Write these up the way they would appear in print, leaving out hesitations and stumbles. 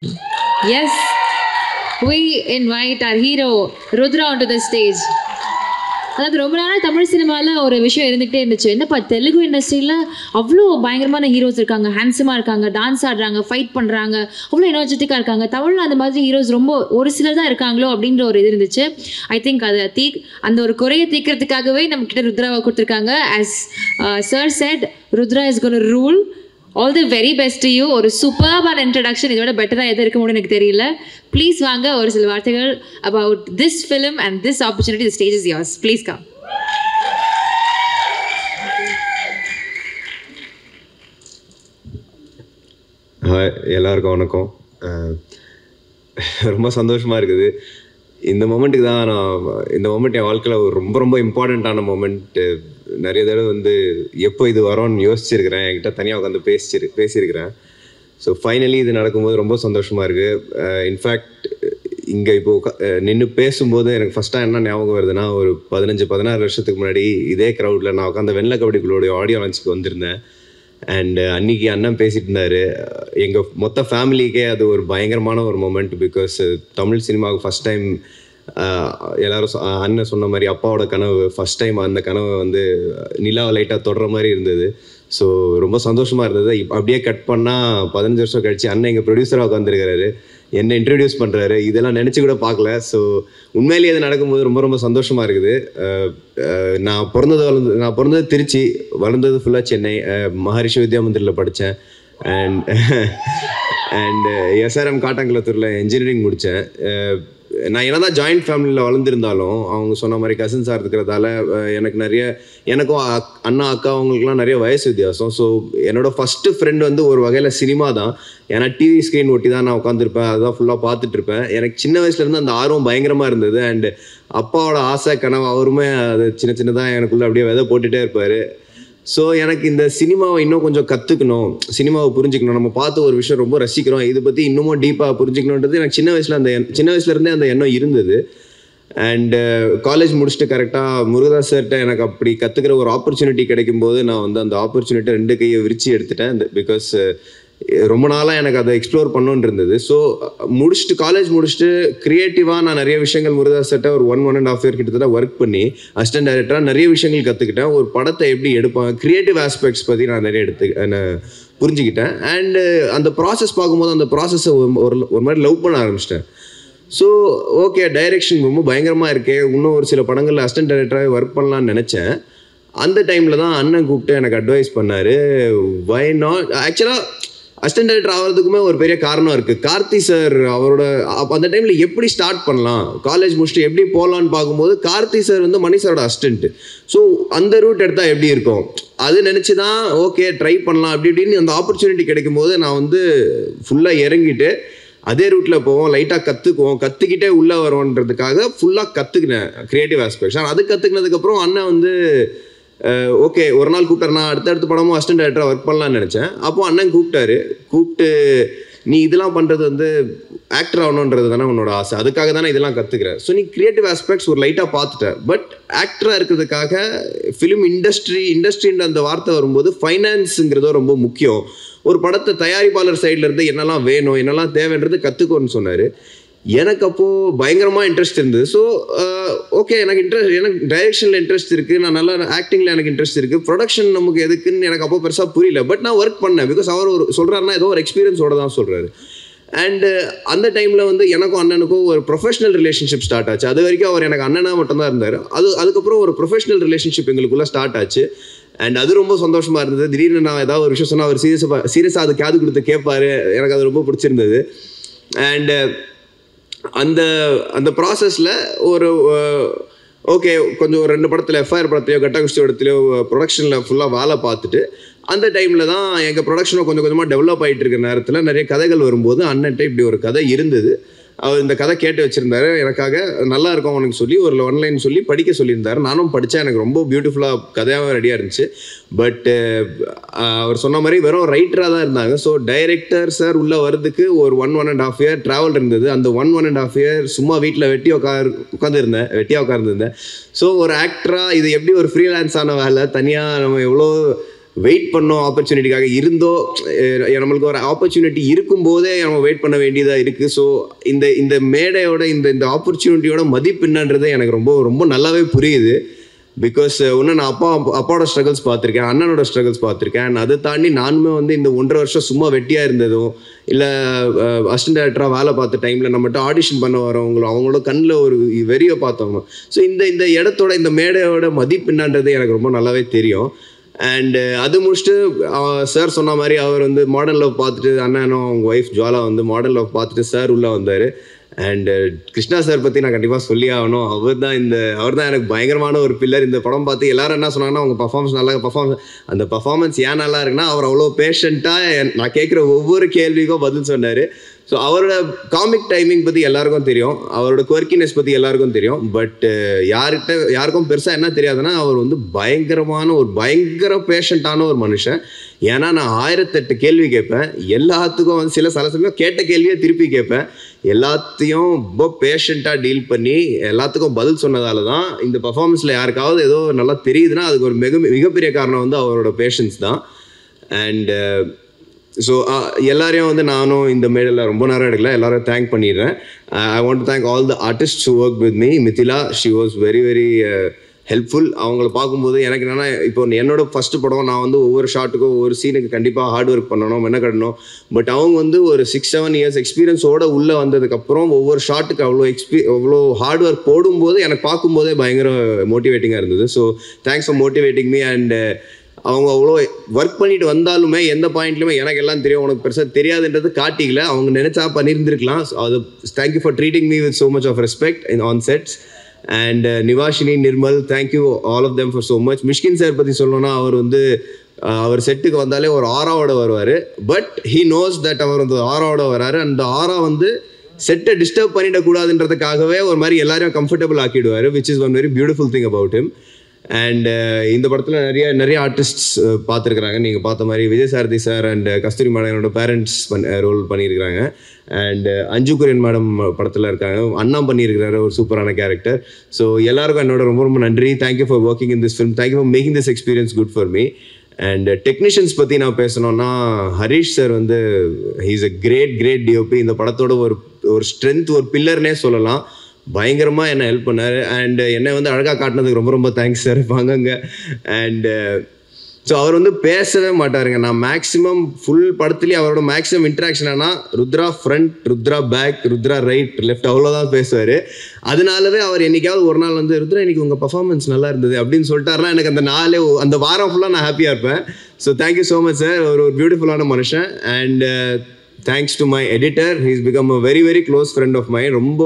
Yes, we invite our hero Rudra onto the stage. அதாவது ரொம்ப நாளாக தமிழ் சினிமாவில் ஒரு விஷயம் இருந்துகிட்டே இருந்துச்சு. என்னப்பா தெலுங்கு இண்டஸ்ட்ரியில் அவ்வளோ பயங்கரமான ஹீரோஸ் இருக்காங்க, ஹேண்ட்ஸமாக இருக்காங்க, டான்ஸ் ஆடுறாங்க, ஃபைட் பண்ணுறாங்க, அவ்வளோ எனர்ஜெட்டிக்காக இருக்காங்க. தமிழில் அந்த மாதிரி ஹீரோஸ் ரொம்ப ஒரு சிலர் தான் இருக்காங்களோ அப்படின்ற ஒரு இது இருந்துச்சு. ஐ திங்க் அதை அந்த ஒரு குறையை தீர்க்கறதுக்காகவே நம்ம கிட்ட ருத்ராவை கொடுத்துருக்காங்க. As sir said, Rudra is gone rule. All the very best to you. ஒரு சூப்பர்பான இன்ட்ரடக்ஷன், இதோட பெட்டராக எது இருக்க முடியும் எனக்கு தெரியல. ப்ளீஸ் வாங்க, ஒரு சில வார்த்தைகள் about this film and this opportunity. The stage is yours. Please come. எல்லாருக்கும் வணக்கம். ரொம்ப சந்தோஷமாக இருக்குது. இந்த மொமெண்ட்டுக்கு தான் இந்த மொமெண்ட் என் வாழ்க்கையில் ரொம்ப ரொம்ப இம்பார்ட்டண்ட்டான மொமெண்ட்டு. நிறைய தடவை எப்போ இது வரோன்னு யோசிச்சிருக்கிறேன், என்கிட்ட தனியாக உட்காந்து பேசியிருக்கிறேன். ஸோ ஃபைனலி இது நடக்கும்போது ரொம்ப சந்தோஷமாக இருக்குது. இன்ஃபேக்ட் இங்கே இப்போது நின்று பேசும்போது எனக்கு ஃபஸ்ட்டாக என்ன ஞாபகம் வருதுன்னா, ஒரு 15-16 வருஷத்துக்கு முன்னாடி இதே க்ரௌடில் நான் உட்காந்து வெள்ளை கபடிக்குள்ளோடைய ஆடியோ லான்ச்சுக்கு வந்திருந்தேன். அண்ட் அன்றைக்கி அண்ணன் பேசிகிட்டு இருந்தார். எங்கள் மொத்த ஃபேமிலிக்கே அது ஒரு பயங்கரமான ஒரு மொமெண்ட். பிகாஸ் தமிழ் சினிமாவுக்கு ஃபஸ்ட் டைம் எல்லோரும் அண்ணன் சொன்ன மாதிரி அப்பாவோட கனவு ஃபஸ்ட் டைம் அந்த கனவை நிலாவை லைட்டாக தொடுற மாதிரி இருந்தது. ஸோ ரொம்ப சந்தோஷமாக இருந்தது. அப்படியே கட் பண்ணால் 15 வருஷம் கழிச்சு அண்ணன் எங்கள் ப்ரொடியூசராக உட்காந்துருக்கிறாரு, என்னை இன்ட்ரடியூஸ் பண்ணுறாரு. இதெல்லாம் நினச்சி கூட பார்க்கல. ஸோ உண்மையிலேயே அது நடக்கும்போது ரொம்ப ரொம்ப சந்தோஷமாக இருக்குது. நான் பிறந்தது திருச்சி, வளர்ந்தது ஃபுல்லாக சென்னை. மகரிஷி வித்யா மந்திரில் படித்தேன். அண்ட் எஸ்ஆர்எம் காட்டாங்குளத்தூரில் இன்ஜினியரிங் முடித்தேன். நான் என்னதான் ஜாயிண்ட் ஃபேமிலியில் வளர்ந்துருந்தாலும் அவங்க சொன்ன மாதிரி கசின்ஸாக இருக்கிறதால எனக்கும் அண்ணா அக்கா அவங்களுக்குலாம் நிறைய வயசு வித்தியாசம். ஸோ என்னோடய ஃபஸ்ட்டு ஃப்ரெண்ட் ஒரு வகையில் சினிமா தான். ஏன்னா டிவி ஸ்க்ரீன் ஒட்டி தான் நான் உட்காந்துருப்பேன், அதுதான் ஃபுல்லாக பார்த்துட்ருப்பேன். எனக்கு சின்ன வயசுலேருந்து அந்த ஆர்வம் பயங்கரமாக இருந்தது. அண்டு அப்பாவோட ஆசை கனவு அவருமே அது சின்னதாக எனக்குள்ளே அப்படியே விதை போட்டுகிட்டே இருப்பார். ஸோ எனக்கு இந்த சினிமாவை இன்னும் கொஞ்சம் கற்றுக்கணும், சினிமாவை புரிஞ்சுக்கணும், நம்ம பார்த்து ஒரு விஷயம் ரொம்ப ரசிக்கிறோம், இதை பற்றி இன்னமும் டீப்பாக புரிஞ்சுக்கணுன்றது எனக்கு சின்ன வயசுலேருந்தே அந்த எண்ணம் இருந்தது. அண்டு காலேஜ் முடிச்சுட்டு கரெக்டாக முருகதாஸ் சார்கிட்ட எனக்கு அப்படி கற்றுக்கிற ஒரு ஆப்பர்ச்சுனிட்டி கிடைக்கும்போது நான் அந்த ஆப்பர்ச்சுனிட்டியை 2 கையை விரித்து எடுத்துட்டேன். பிகாஸ் ரொம்ப நாளாக எனக்கு அதை எக்ஸ்ப்ளோர் பண்ணணுன்னு இருந்தது. ஸோ காலேஜ் முடிச்சுட்டு க்ரியேட்டிவாக நான் நிறைய விஷயங்கள் முருகதாஸ் சார்கிட்ட ஒரு 1.5 இயர் கிட்டத்தட்ட ஒர்க் பண்ணி அசிஸ்டன்ட் டைரக்டராக நிறைய விஷயங்கள் கற்றுக்கிட்டேன். ஒரு படத்தை எப்படி எடுப்பாங்க, க்ரியேட்டிவ் ஆஸ்பெக்ட்ஸ் பற்றி நான் நிறைய புரிஞ்சுக்கிட்டேன். அண்டு அந்த ப்ராசஸ் பார்க்கும்போது அந்த ப்ராசஸை ஒரு மாதிரி லவ் பண்ண ஆரம்பிச்சிட்டேன். ஸோ ஓகே, டைரெக்ஷன் ரொம்ப பயங்கரமாக இருக்கே, இன்னும் ஒரு சில படங்களில் அசிஸ்டன்ட் டைரக்டராக ஒர்க் பண்ணலான்னு நினச்சேன். அந்த டைமில் தான் அண்ணன் கூப்பிட்டு எனக்கு அட்வைஸ் பண்ணார். வை நாட், ஆக்சுவலாக அசிஸ்டன்ட் டைரக்டர் ஆகிறதுக்குமே ஒரு பெரிய காரணம் இருக்குது. கார்த்தி சார் அவரோட அந்த டைமில் எப்படி ஸ்டார்ட் பண்ணலாம், காலேஜ் முடிச்சுட்டு எப்படி போகலான்னு பார்க்கும்போது கார்த்தி சார் மணி சாரோட அசிஸ்டன்ட்டு. ஸோ அந்த ரூட் எடுத்தால் எப்படி இருக்கும் அது நினச்சி தான் ஓகே ட்ரை பண்ணலாம் அப்படி இப்படின்னு அந்த ஆப்பர்ச்சுனிட்டி கிடைக்கும் போது நான் ஃபுல்லாக இறங்கிட்டு அதே ரூட்டில் போவோம், லைட்டாக கற்றுக்கிட்டே உள்ளே வரோன்றதுக்காக ஃபுல்லாக கற்றுக்கினேன் க்ரியேட்டிவ் ஆஸ்பெக்ட்ஸ். ஆனால் அது கற்றுக்கினதுக்கப்புறம் அண்ணன் ஓகே ஒரு நாள் கூப்பிட்டார். நான் அடுத்த படமும் அசிஸ்டன்ட் டைரக்டராக ஒர்க் பண்ணலான்னு நினச்சேன். அப்போது அண்ணன் கூப்பிட்டு நீ இதெல்லாம் பண்ணுறது ஆக்டர் ஆகணுன்றது தானே உன்னோட ஆசை, அதுக்காக தானே இதெல்லாம் கற்றுக்கிறேன். ஸோ நீ க்ரியேட்டிவ் ஆஸ்பெக்ட்ஸ் ஒரு லைட்டாக பார்த்துட்டேன். பட் ஆக்டராக இருக்கிறதுக்காக ஃபிலிம் இண்டஸ்ட்ரின்ற அந்த வார்த்தை வரும்போது ஃபைனான்ஸுங்கிறதோ ரொம்ப முக்கியம். ஒரு படத்தை தயாரிப்பாளர் சைட்லேருந்து என்னெல்லாம் வேணும், என்னெல்லாம் தேவைன்றது கற்றுக்கோன்னு சொன்னார். எனக்கு அப்போது பயங்கரமாக இன்ட்ரெஸ்ட் இருந்தது. ஸோ ஓகே எனக்கு டைரெக்ஷனில் இன்ட்ரெஸ்ட் இருக்குது, நான் நல்லா ஆக்டிங்கில் எனக்கு இன்ட்ரெஸ்ட் இருக்குது, ப்ரொடக்ஷன் நமக்கு எதுக்குன்னு எனக்கு அப்போ பெருசாக புரியல. பட் நான் ஒர்க் பண்ணேன். பிகாஸ் அவர் சொல்கிறாருன்னா ஏதோ ஒரு எக்ஸ்பீரியன்ஸோடு தான் சொல்கிறாரு. அண்டு அந்த டைமில் எனக்கும் அண்ணனுக்கும் ஒரு ப்ரொஃபஷனல் ரிலேஷன்ஷிப் ஸ்டார்ட் ஆச்சு. அது வரைக்கும் அவர் எனக்கு அண்ணனாக மட்டும்தான் இருந்தார். அதுக்கப்புறம் ஒரு ப்ரொஃபஷனல் ரிலேஷன்ஷிப் எங்களுக்குள்ளே ஸ்டார்ட் ஆச்சு. அண்ட் அது ரொம்ப சந்தோஷமாக இருந்தது. திடீர்னு நான் ஏதாவது ஒரு விஷயம் சொன்னால் அவர் சீரியஸாக அது காது கொடுத்து கேட்பார். எனக்கு அது ரொம்ப பிடிச்சிருந்தது. அண்டு அந்த ப்ராசஸில் ஓகே கொஞ்சம் ஒரு 2 படத்தில் எஃப்ஐஆர் படத்துலையோ கட்டாகுஸ்தி படத்துலையோ ப்ரொடக்ஷனில் ஃபுல்லாக வேலை பார்த்துட்டு அந்த டைமில் தான் எங்கள் ப்ரொடக்ஷனும் கொஞ்சம் கொஞ்சமாக டெவலப் ஆகிட்டு இருக்கிற நேரத்தில் நிறைய கதைகள் வரும்போது அண்ணன்ட்ட இப்படி ஒரு கதை இருந்தது. அவர் இந்த கதை கேட்டு வச்சுருந்தாரு, எனக்காக நல்லா இருக்கும் அவனுக்கு சொல்லி ஒரு ஒன்லைன் சொல்லி படிக்க சொல்லியிருந்தார். நானும் படித்தேன். எனக்கு ரொம்ப பியூட்டிஃபுல்லாக கதையாகவும் ரெடியாக இருந்துச்சு. பட் அவர் சொன்ன மாதிரி வெறும் ரைட்டராக தான் இருந்தாங்க. ஸோ டைரக்டர் சார் உள்ளே வரதுக்கு ஒரு 1.5 இயர் ட்ராவல் இருந்தது. அந்த 1.5 இயர் சும்மா வீட்டில் வெட்டியாக உட்காந்துருந்தேன். ஸோ ஒரு ஆக்டராக இது எப்படி ஒரு ஃப்ரீலான்ஸான வேலை, தனியாக நம்ம எவ்வளோ வெயிட் பண்ணோம் ஆப்பர்ச்சுனிட்டிக்காக இருந்தோ நம்மளுக்கு ஒரு ஆப்பர்ச்சுனிட்டி இருக்கும்போதே நம்ம வெயிட் பண்ண வேண்டியதாக இருக்குது. ஸோ இந்த மேடையோட இந்த ஆப்பர்ச்சுனிட்டியோட மதிப்பு என்னன்றது எனக்கு ரொம்ப ரொம்ப நல்லாவே புரியுது. பிகாஸ் இன்னும் நான் அப்பாவோட ஸ்ட்ரகிள்ஸ் பார்த்துருக்கேன், அண்ணனோட ஸ்ட்ரகிள்ஸ் பார்த்துருக்கேன். அண்ட் அதை தாண்டி நானுமே வந்து இந்த 1.5 வருஷம் சும்மா வெட்டியாக இருந்ததும் இல்லை அசிஸ்டன்ட் டைரக்டராக வேலை பார்த்த டைமில் நம்மகிட்ட ஆடிஷன் பண்ண வரவங்களும் அவங்களோட கண்ணில் ஒரு வெறியை பார்த்தவங்க. ஸோ இந்த இடத்தோட இந்த மேடையோட மதிப்பு என்னன்றது எனக்கு ரொம்ப நல்லாவே தெரியும். அண்டு அது முடிச்சுட்டு சார் சொன்ன மாதிரி அவர் வந்து மாடர்ன் லவ் பார்த்துட்டு, அண்ணனும் அவங்க ஒய்ஃப் ஜுவாலா வந்து மாடர்ன் லவ் பார்த்துட்டு சார் உள்ளே வந்தார். அண்ட் கிருஷ்ணா சார் பற்றி நான் கண்டிப்பாக சொல்லி ஆகணும். அவர் தான் எனக்கு பயங்கரமான ஒரு பில்லர். இந்த படம் பார்த்து எல்லாரும் என்ன சொன்னாங்கன்னா அவங்க அந்த பர்ஃபார்மன்ஸ் ஏன் நல்லா இருக்குன்னா அவர் அவ்வளோ பேஷண்ட்டாக நான் கேட்குற ஒவ்வொரு கேள்விக்கும் பதில் சொன்னார். ஸோ அவரோட காமிக் டைமிங் பற்றி எல்லாருக்கும் தெரியும், அவரோட குவர்க்கினஸ் பற்றி எல்லாருக்கும் தெரியும். பட் யாருக்கும் பெருசாக என்ன தெரியாதுன்னா அவர் வந்து பயங்கர பேஷண்ட்டான ஒரு மனுஷன். ஏன்னா நான் 1008 கேள்வி கேட்பேன், எல்லாத்துக்கும் வந்து சில சமயம் கேட்ட கேள்வியை திருப்பி கேட்பேன். எல்லாத்தையும் ரொம்ப பேஷண்ட்டாக டீல் பண்ணி எல்லாத்துக்கும் பதில் சொன்னதால தான் இந்த பர்ஃபார்மன்ஸில் யாருக்காவது ஏதோ நல்லா தெரியுதுன்னா அதுக்கு ஒரு மிகப்பெரிய காரணம் வந்து அவரோட பேஷன்ஸ் தான். அண்ட் ஸோ எல்லாரையும் வந்து நானும் இந்த மேடையில் ரொம்ப நேரம் எடுக்கல, எல்லாரும் தேங்க் பண்ணிடுறேன். ஐ want to thank all the artist who work with me. Mithila, she was very very helpful. அவங்கள பார்க்கும்போது எனக்கு என்னென்னா, இப்போ என்னோட ஃபஸ்ட்டு படம், நான் வந்து ஒவ்வொரு ஷாட்டுக்கும் ஒவ்வொரு சீனுக்கு கண்டிப்பாக ஹார்ட் ஒர்க் பண்ணணும், மெனக்கடணும். பட் அவங்க வந்து ஒரு 6-7 இயர்ஸ் எக்ஸ்பீரியன்ஸோடு உள்ளே வந்ததுக்கப்புறம் ஒவ்வொரு ஷாட்டுக்கு அவ்வளோ ஹார்ட் ஒர்க் போடும்போது எனக்கு பார்க்கும்போதே பயங்கர மோட்டிவேட்டிங்காக இருந்தது. So thanks for motivating me. And அவங்க அவ்வளோ ஒர்க் பண்ணிட்டு வந்தாலுமே எந்த பாயிண்ட்லையுமே எனக்கு எல்லாம் தெரியும், உனக்கு பெருசாக தெரியாதுன்றது காட்டிக்கல. அவங்க நினச்சா பண்ணியிருந்துருக்கலாம். அது thank you for treating me with so much of respect in on sets. And Nivashini, Nirmal, thank you all of them for so much. Mysskin sir பற்றி சொல்லணும்னா அவர் செட்டுக்கு வந்தாலே ஒரு ஆராவோட வருவார். பட் ஹீ நோஸ் தட் அவர் வந்து ஆராவோட வராரு. அந்த ஆரா வந்து செட்டை டிஸ்டர்ப் பண்ணிடக்கூடாதுன்றதுக்காகவே ஒரு மாதிரி எல்லாரையும் கம்ஃபர்டபுள் ஆக்கிடுவார், which is one very beautiful thing about him. And இந்த படத்தில் நிறைய ஆர்டிஸ்ட்ஸ் பார்த்துருக்குறாங்க. நீங்கள் பார்த்த மாதிரி Vijay Sarathi sir and Kasthuri madam என்னோட பேரண்ட்ஸ் ரோல் பண்ணியிருக்கிறாங்க. அண்ட் அஞ்சு குரியன் மேடம் படத்தில் இருக்காங்க, அண்ணா பண்ணியிருக்கிறாரு ஒரு சூப்பரான கேரக்டர். ஸோ எல்லாருக்கும் என்னோட ரொம்ப ரொம்ப நன்றி. Thank you for working in this film, thank you for making this experience good for me. And technicians பற்றி நான் பேசணும்னா, ஹரீஷ் சார் வந்து ஹீஸ் அ கிரேட் டிஓபி. இந்த படத்தோட ஒரு ஸ்ட்ரென்த், ஒரு பில்லர்னே சொல்லலாம். பயங்கரமாக என்னை ஹெல்ப் பண்ணார். அண்ட் என்னை வந்து அழகாக காட்டினதுக்கு ரொம்ப ரொம்ப தேங்க்ஸ் சார். வாங்கங்க. அண்டு ஸோ அவர் வந்து பேசவே மாட்டாருங்க. நான் மேக்ஸிமம் ஃபுல் படத்துலேயே அவரோட மேக்ஸிமம் இன்ட்ராக்ஷன் ஆனால் Rudra front, Rudra back, Rudra right, left அவ்வளோதான் பேசுவார். அதனாலவே அவர் என்னைக்காவது ஒரு நாள் வந்து ருத்ரா இன்னைக்கு உங்கள் பர்ஃபார்மன்ஸ் நல்லா இருந்தது அப்படின்னு சொல்லிட்டாருன்னா எனக்கு அந்த வாரம் ஃபுல்லாக நான் ஹாப்பியாக இருப்பேன். So thank you so much sir. ஒரு பியூட்டிஃபுல்லான மனுஷன். And thanks to my editor, he's become a very very close friend of mind. ரொம்ப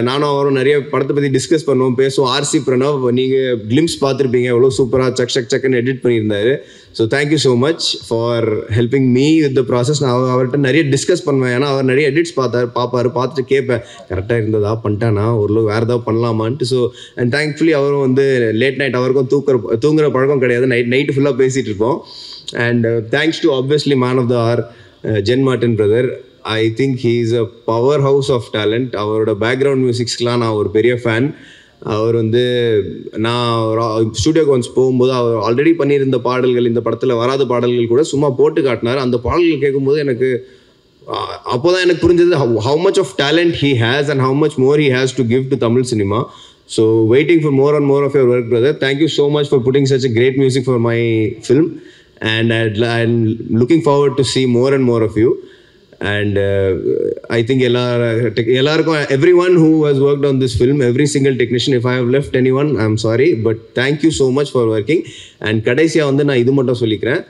நானும் அவரும் நிறைய படத்தை பற்றி டிஸ்கஸ் பண்ணுவோம், பேசுவோம். ஆர்சி பிரணவ், நீங்கள் கிளிம்ஸ் பார்த்துருப்பீங்க, எவ்வளோ சூப்பராக சக்குன்னு எடிட் பண்ணியிருந்தாரு. So thank you so much for helping me with the process. நான் அவர்கிட்ட நிறைய டிஸ்கஸ் பண்ணுவேன், ஏன்னா அவர் நிறைய எடிட்ஸ் பார்த்துட்டு கேட்பேன், கரெக்டாக இருந்ததா, பண்ணிட்டானா, ஒரு வேறு ஏதாவது பண்ணலாமான்ட்டு. ஸோ அண்ட் தேங்க்ஃபுல்லி அவரும் வந்து லேட் நைட், அவருக்கும் தூங்குற பழக்கம் கிடையாது, நைட்டு ஃபுல்லாக பேசிகிட்டு இருப்போம். And thanks to obviously man of the hour Jen Martin brother. I think he is a power house டேலண்ட். அவரோட பேக்ரவுண்ட் மியூசிக்ஸ்க்கெலாம் நான் ஒரு பெரிய ஃபேன். அவர் வந்து நான் ஸ்டூடியோக்கு ஒன்ஸ் போகும்போது அவர் ஆல்ரெடி பண்ணியிருந்த பாடல்கள், இந்த படத்தில் வராத பாடல்கள் கூட சும்மா போட்டு காட்டினார். அந்த பாடல்கள் கேட்கும்போது எனக்கு அப்போ தான் எனக்கு புரிஞ்சது how much of talent he has and how much more he has to give to Tamil cinema. So waiting for more and more of your work, brother. Thank you so much for putting such a great music for my film. And I'm looking forward to see more and more of you. And I think everyone who has worked on this film, every single technician, if I have left anyone, I'm sorry, but thank you so much for working. And கடைசியா வந்து நான் இது மட்டும் சொல்லிக்கிறேன்,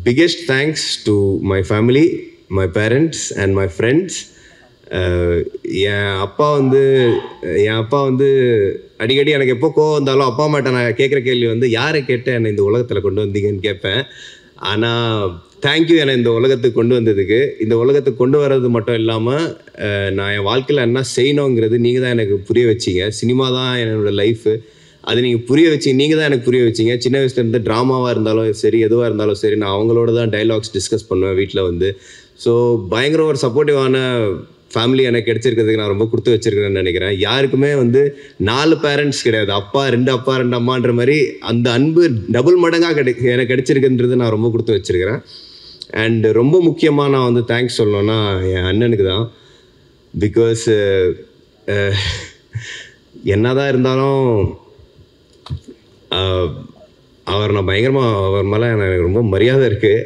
biggest thanks to my family, my parents and my friends. என் அப்பா வந்து அடிக்கடி எனக்கு எப்போ கோவம் வந்தாலும் அப்பா அம்மாட்ட நான் கேட்குற கேள்வி வந்து, யாரை கேட்டு என்னை இந்த உலகத்தில் கொண்டு வந்தீங்கன்னு கேட்பேன். ஆனால் தேங்க்யூ, என்னை இந்த உலகத்துக்கு கொண்டு வந்ததுக்கு. இந்த உலகத்துக்கு கொண்டு வர்றது மட்டும் இல்லாமல் நான் என் வாழ்க்கையில் என்ன செய்யணுங்கிறது நீங்கள் தான் எனக்கு புரிய வச்சிங்க. சினிமா தான் என்னோடய லைஃபு, அது நீங்கள் தான் எனக்கு புரிய வச்சிங்க. சின்ன வயசுலேருந்து ட்ராமாவாக இருந்தாலும் சரி, எதுவாக இருந்தாலும் சரி, நான் அவங்களோட தான் டைலாக்ஸ் டிஸ்கஸ் பண்ணுவேன் வீட்டில் வந்து. ஸோ பயங்கர ஒரு சப்போர்ட்டிவான ஃபேமிலி எனக்கு கிடைச்சிருக்கிறதுக்கு நான் ரொம்ப கொடுத்து வச்சிருக்கிறேன்னு நினைக்கிறேன். யாருக்குமே வந்து 4 பேரண்ட்ஸ் கிடையாது, அப்பா 2 அம்மான்ற மாதிரி அந்த அன்பு டபுள் மடங்காக எனக்கு கிடைச்சிருக்குன்றது நான் ரொம்ப கொடுத்து வச்சிருக்கிறேன். அண்ட் ரொம்ப முக்கியமாக நான் வந்து தேங்க்ஸ் சொல்லணும்னா என் அண்ணனுக்கு தான். பிகாஸ் என்னதான் இருந்தாலும் அவர் நான் பயங்கரமாக அவர் மேலே எனக்கு ரொம்ப மரியாதை இருக்குது.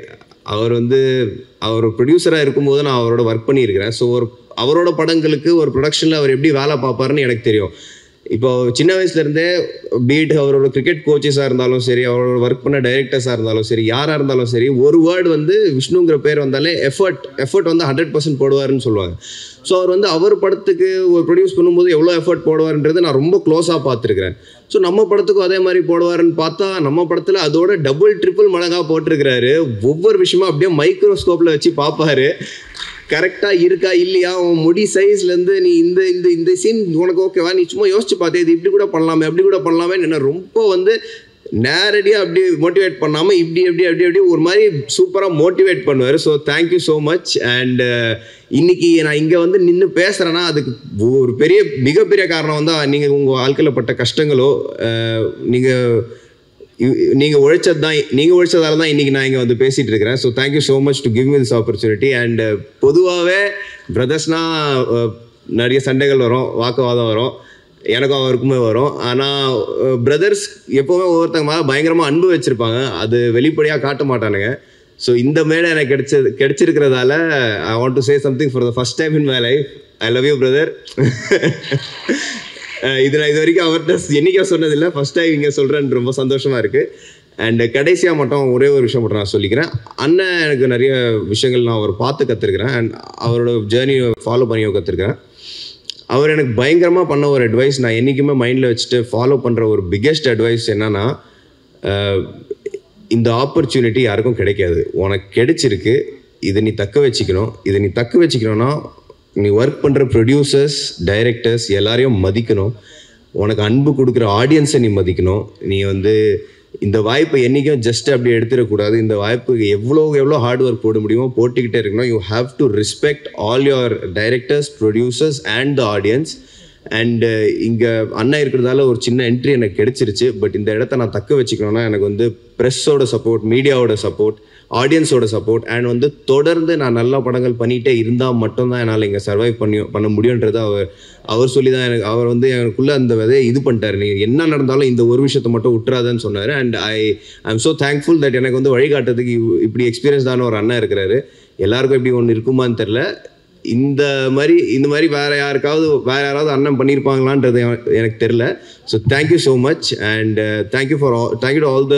அவர் ப்ரொடியூசராக இருக்கும்போது நான் அவரோட ஒர்க் பண்ணியிருக்கிறேன். ஸோ அவரோட படங்களுக்கு ஒரு ப்ரொடக்ஷனில் அவர் எப்படி வேலை பார்ப்பாருன்னு எனக்கு தெரியும். இப்போ சின்ன வயசுலேருந்தே பீட் அவரோட கிரிக்கெட் கோச்சஸாக இருந்தாலும் சரி, அவரோட ஒர்க் பண்ண டைரக்டர்ஸாக இருந்தாலும் சரி, யாராக இருந்தாலும் சரி, ஒரு வேர்டு வந்து விஷ்ணுங்கிற பேர் வந்தாலே எஃபர்ட் வந்து 100% போடுவாருன்னு சொல்லுவாங்க. ஸோ அவர் படத்துக்கு ஒரு ப்ரொடியூஸ் பண்ணும்போது எவ்வளோ எஃபர்ட் போடுவார்ன்றது நான் ரொம்ப க்ளோஸாக பார்த்துருக்கிறேன். ஸோ நம்ம படத்துக்கும் அதே மாதிரி போடுவாருன்னு பார்த்தா நம்ம படத்தில் அதோட ட்ரிபிள் மடங்காக போட்டிருக்கிறாரு. ஒவ்வொரு விஷயமும் அப்படியே மைக்ரோஸ்கோப்பில் வச்சு பார்ப்பாரு. கரெக்டாக இருக்கா இல்லையா, உன் முடி சைஸ்லேருந்து நீ இந்த சீன் உனக்கு ஓகேவா, நீ சும்மா யோசிச்சு பார்த்தே இது இப்படி கூட பண்ணலாமே அப்படி கூட பண்ணலாமே என்ன ரொம்ப நேரடியாக அப்படி மோட்டிவேட் பண்ணாமல் இப்படி ஒரு மாதிரி சூப்பராக மோட்டிவேட் பண்ணுவார். So thank you so much. And இன்னைக்கு நான் இங்கே நின்று பேசுகிறேன்னா அதுக்கு ஒரு மிகப்பெரிய காரணம் நீங்கள் உங்கள் வாழ்க்கையில் பட்ட கஷ்டங்களோ நீங்கள் உழைச்சதால தான் இன்றைக்கி நான் இங்கே பேசிகிட்டு இருக்கிறேன். So thank you so much to give me this opportunity. And பொதுவாகவே பிரதர்ஸ்னால் நிறைய சண்டைகள் வரும், வாக்குவாதம் வரும், எனக்கும் அவருக்குமே வரும். ஆனால் பிரதர்ஸ் எப்போவுமே ஒவ்வொருத்தங்க மேலே பயங்கரமாக அன்பு வச்சுருப்பாங்க, அது வெளிப்படையாக காட்ட மாட்டானுங்க. ஸோ இந்த மேடை எனக்கு கிடைச்சிருக்கிறதால I want to say something for the first time in my life. I love you brother. இது நான் இது வரைக்கும் அவர்கிட்ட என்னைக்கா சொன்னதில்லை, ஃபர்ஸ்ட் டைம் இங்கே சொல்கிறேன்னு ரொம்ப சந்தோஷமாக இருக்குது. அண்ட் கடைசியாக மட்டும் ஒரே ஒரு விஷயம் மட்டும் நான் சொல்லிக்கிறேன். அண்ணன் எனக்கு நிறைய விஷயங்கள் நான் அவர் பார்த்து கற்றுருக்கிறேன் அண்ட் அவரோட ஜேர்னியை ஃபாலோ பண்ணியோ கற்றுருக்கிறேன். அவர் எனக்கு பயங்கரமாக பண்ண ஒரு அட்வைஸ் நான் என்றைக்குமே மைண்டில் வச்சுட்டு ஃபாலோ பண்ணுற ஒரு பிக்கெஸ்ட் அட்வைஸ் என்னன்னா, இந்த ஆப்பர்ச்சுனிட்டி யாருக்கும் கிடைக்காது, உனக்கு கிடைச்சிருக்கு, இதை நீ தக்க வச்சுக்கணும். இதை நீ தக்க வச்சுக்கணும்னா நீ ஒர்க் பண்ணுற ப்ரொடியூசர்ஸ், டைரக்டர்ஸ் எல்லாரையும் மதிக்கணும், உனக்கு அன்பு கொடுக்குற ஆடியன்ஸை நீ மதிக்கணும். நீ இந்த வாய்ப்பை என்றைக்கும் ஜஸ்ட் அப்படி எடுத்துடக்கூடாது. இந்த வாய்ப்புக்கு எவ்வளோ ஹார்ட் ஒர்க் போட முடியுமோ போட்டுக்கிட்டே இருக்கணும். You have to respect all your directors, producers and the audience. And இங்கே அண்ணா இருக்கிறதால ஒரு சின்ன என்ட்ரி எனக்கு கிடைச்சிருச்சு. பட் இந்த இடத்த நான் தக்க வச்சுக்கணும்னா எனக்கு ப்ரெஸ்ஸோட சப்போர்ட், மீடியாவோட சப்போர்ட், ஆடியன்ஸோட சப்போர்ட் அண்ட் தொடர்ந்து நான் நல்ல படங்கள் பண்ணிகிட்டே இருந்தால் மட்டும்தான் என்னால் இங்கே சர்வைவ் பண்ண முடியுன்றது அவர் சொல்லி தான் அவர் எனக்குள்ளே அந்த விதையை இது பண்ணிட்டார். நீங்கள் என்ன நடந்தாலும் இந்த ஒரு விஷயத்தை மட்டும் விட்டுறாதுன்னு சொன்னார். And I am so thankful that எனக்கு வழிகாட்டுறதுக்கு இப்படி எக்ஸ்பீரியன்ஸ்டான ஒரு அண்ணா இருக்கிறாரு. எல்லாருக்கும் இப்படி ஒன்று இருக்குமான்னு தெரில. இந்த மாதிரி வேற யாராவது அண்ணன் பண்ணியிருப்பாங்களான்றது எனக்கு தெரியல. So thank you so much. And thank you to all the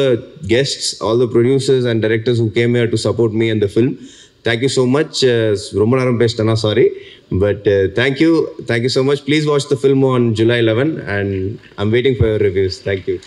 guests, all the producers and directors who came here to support me and the film. Thank you so much. ரொம்ப நேரம் பேசிட்டேன்னா sorry, but thank you so much. Please watch the film on July 11 and I'm waiting for your reviews. Thank you.